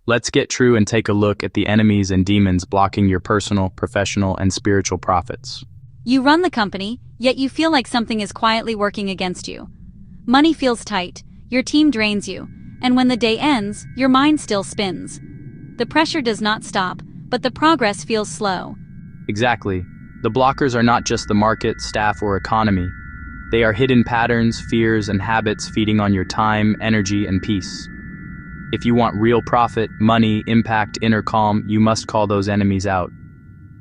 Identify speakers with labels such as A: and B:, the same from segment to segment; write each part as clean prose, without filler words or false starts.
A: Let's get true and take a look at the enemies and demons blocking your personal, professional, and spiritual profits.
B: You run the company, yet you feel like something is quietly working against you. Money feels tight, your team drains you, and when the day ends, your mind still spins. The pressure does not stop, but the progress feels slow.
A: Exactly. The blockers are not just the market, staff, or economy. They are hidden patterns, fears, and habits feeding on your time, energy, and peace. If you want real profit, money, impact, inner calm, you must call those enemies out.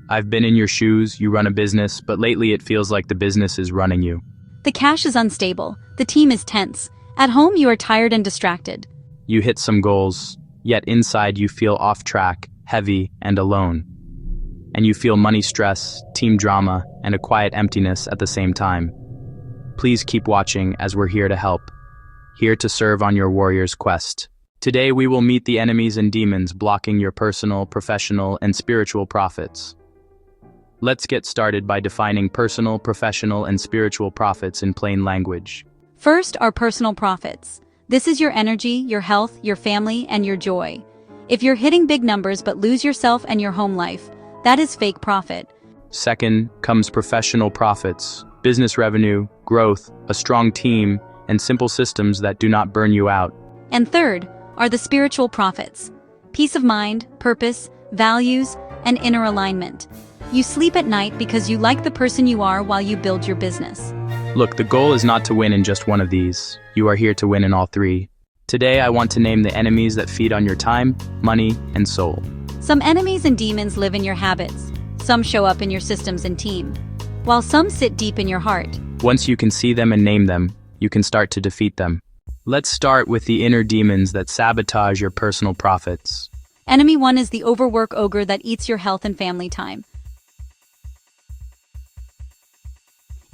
A: I've been in your shoes, you run a business, but lately it feels like the business is running you.
B: The cash is unstable, the team is tense. At home you are tired and distracted.
A: You hit some goals, yet inside you feel off track, heavy, and alone. And you feel money stress, team drama, and a quiet emptiness at the same time. Please keep watching as we're here to help. Here to serve on your warrior's quest. Today we will meet the enemies and demons blocking your personal, professional, and spiritual profits. Let's get started by defining personal, professional, and spiritual profits in plain language.
B: First are personal profits. This is your energy, your health, your family, and your joy. If you're hitting big numbers but lose yourself and your home life, that is fake profit.
A: Second comes professional profits, business revenue, growth, a strong team, and simple systems that do not burn you out.
B: And third are the spiritual profits. Peace of mind, purpose, values, and inner alignment. You sleep at night because you like the person you are while you build your business.
A: Look, the goal is not to win in just one of these. You are here to win in all three. Today, I want to name the enemies that feed on your time, money, and soul.
B: Some enemies and demons live in your habits. Some show up in your systems and team, while some sit deep in your heart.
A: Once you can see them and name them, you can start to defeat them. Let's start with the inner demons that sabotage your personal profits.
B: Enemy 1 is the overwork ogre that eats your health and family time.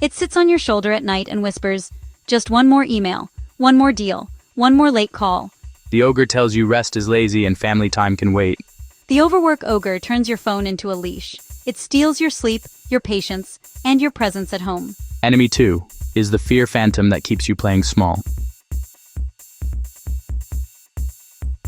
B: It sits on your shoulder at night and whispers, just one more email, one more deal, one more late call.
A: The ogre tells you rest is lazy and family time can wait.
B: The overwork ogre turns your phone into a leash. It steals your sleep, your patience, and your presence at home.
A: Enemy 2 is the fear phantom that keeps you playing small.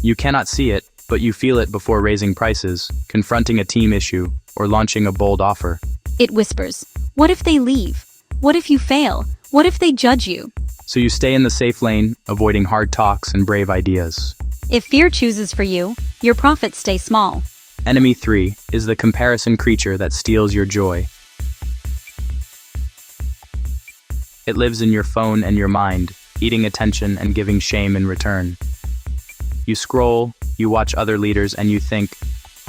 A: You cannot see it, but you feel it before raising prices, confronting a team issue, or launching a bold offer.
B: It whispers, what if they leave? What if you fail? What if they judge you?
A: So you stay in the safe lane, avoiding hard talks and brave ideas.
B: If fear chooses for you, your profits stay small.
A: Enemy 3 is the comparison creature that steals your joy. It lives in your phone and your mind, eating attention and giving shame in return. You scroll, you watch other leaders, and you think,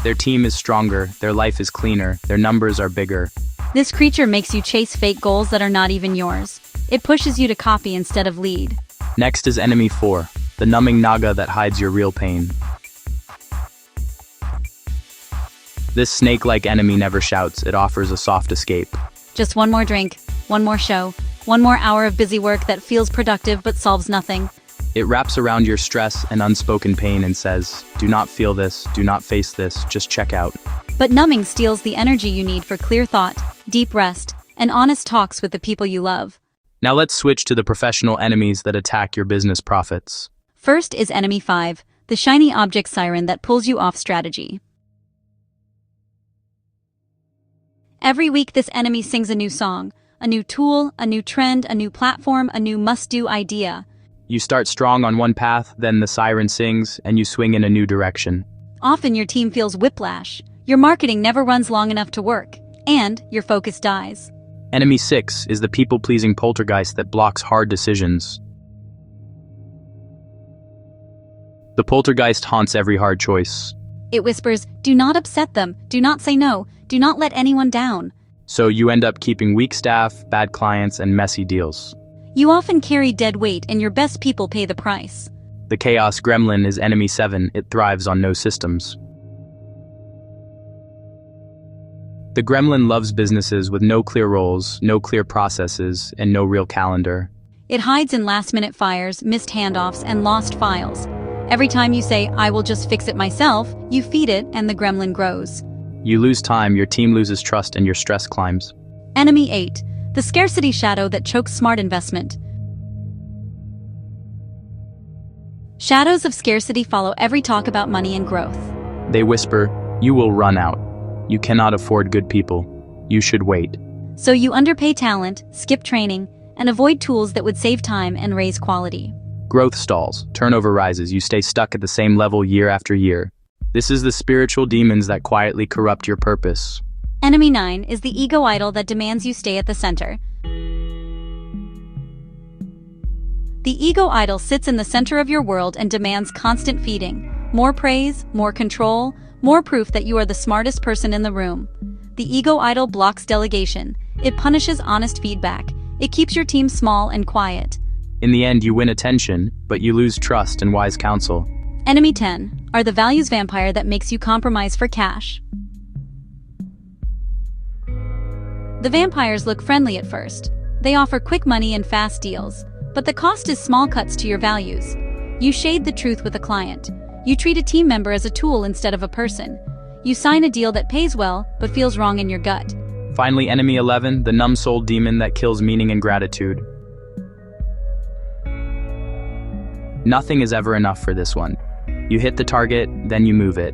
A: their team is stronger, their life is cleaner, their numbers are bigger.
B: This creature makes you chase fake goals that are not even yours. It pushes you to copy instead of lead.
A: Next is Enemy 4, the numbing naga that hides your real pain. This snake-like enemy never shouts, it offers a soft escape.
B: Just one more drink, one more show, one more hour of busy work that feels productive but solves nothing.
A: It wraps around your stress and unspoken pain and says, do not feel this, do not face this, just check out.
B: But numbing steals the energy you need for clear thought, deep rest, and honest talks with the people you love.
A: Now let's switch to the professional enemies that attack your business profits.
B: First is Enemy 5, the shiny object siren that pulls you off strategy. Every week this enemy sings a new song, a new tool, a new trend, a new platform, a new must-do idea.
A: You start strong on one path, then the siren sings, and you swing in a new direction.
B: Often your team feels whiplash, your marketing never runs long enough to work, and your focus dies.
A: Enemy 6 is the people-pleasing poltergeist that blocks hard decisions. The poltergeist haunts every hard choice.
B: It whispers, do not upset them, do not say no, do not let anyone down.
A: So you end up keeping weak staff, bad clients, and messy deals.
B: You often carry dead weight and your best people pay the price.
A: The chaos gremlin is Enemy 7, it thrives on no systems. The gremlin loves businesses with no clear roles, no clear processes, and no real calendar.
B: It hides in last-minute fires, missed handoffs, and lost files. Every time you say, I will just fix it myself, you feed it and the gremlin grows.
A: You lose time, your team loses trust, and your stress climbs.
B: Enemy 8, the scarcity shadow that chokes smart investment. Shadows of scarcity follow every talk about money and growth.
A: They whisper, "You will run out. You cannot afford good people. You should wait."
B: So you underpay talent, skip training, and avoid tools that would save time and raise quality.
A: Growth stalls, turnover rises, you stay stuck at the same level year after year. This is the spiritual demons that quietly corrupt your purpose.
B: Enemy 9 is the ego idol that demands you stay at the center. The ego idol sits in the center of your world and demands constant feeding. More praise, more control, more proof that you are the smartest person in the room. The ego idol blocks delegation. It punishes honest feedback. It keeps your team small and quiet.
A: In the end, you win attention, but you lose trust and wise counsel.
B: Enemy 10 are the values vampire that makes you compromise for cash. The vampires look friendly at first. They offer quick money and fast deals, but the cost is small cuts to your values. You shade the truth with a client. You treat a team member as a tool instead of a person. You sign a deal that pays well, but feels wrong in your gut.
A: Finally, enemy 11, the numb-souled demon that kills meaning and gratitude. Nothing is ever enough for this one. You hit the target, then you move it.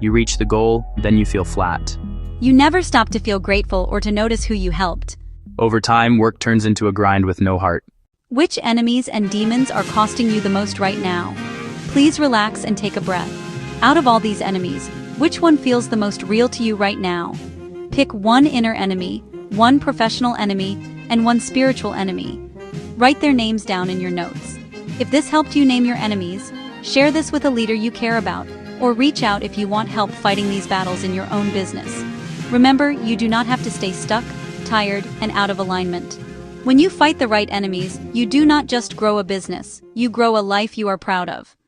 A: You reach the goal, then you feel flat.
B: You never stop to feel grateful or to notice who you helped.
A: Over time, work turns into a grind with no heart.
B: Which enemies and demons are costing you the most right now? Please relax and take a breath. Out of all these enemies, which one feels the most real to you right now? Pick one inner enemy, one professional enemy, and one spiritual enemy. Write their names down in your notes. If this helped you name your enemies, share this with a leader you care about, or reach out if you want help fighting these battles in your own business. Remember, you do not have to stay stuck, tired, and out of alignment. When you fight the right enemies, you do not just grow a business, you grow a life you are proud of.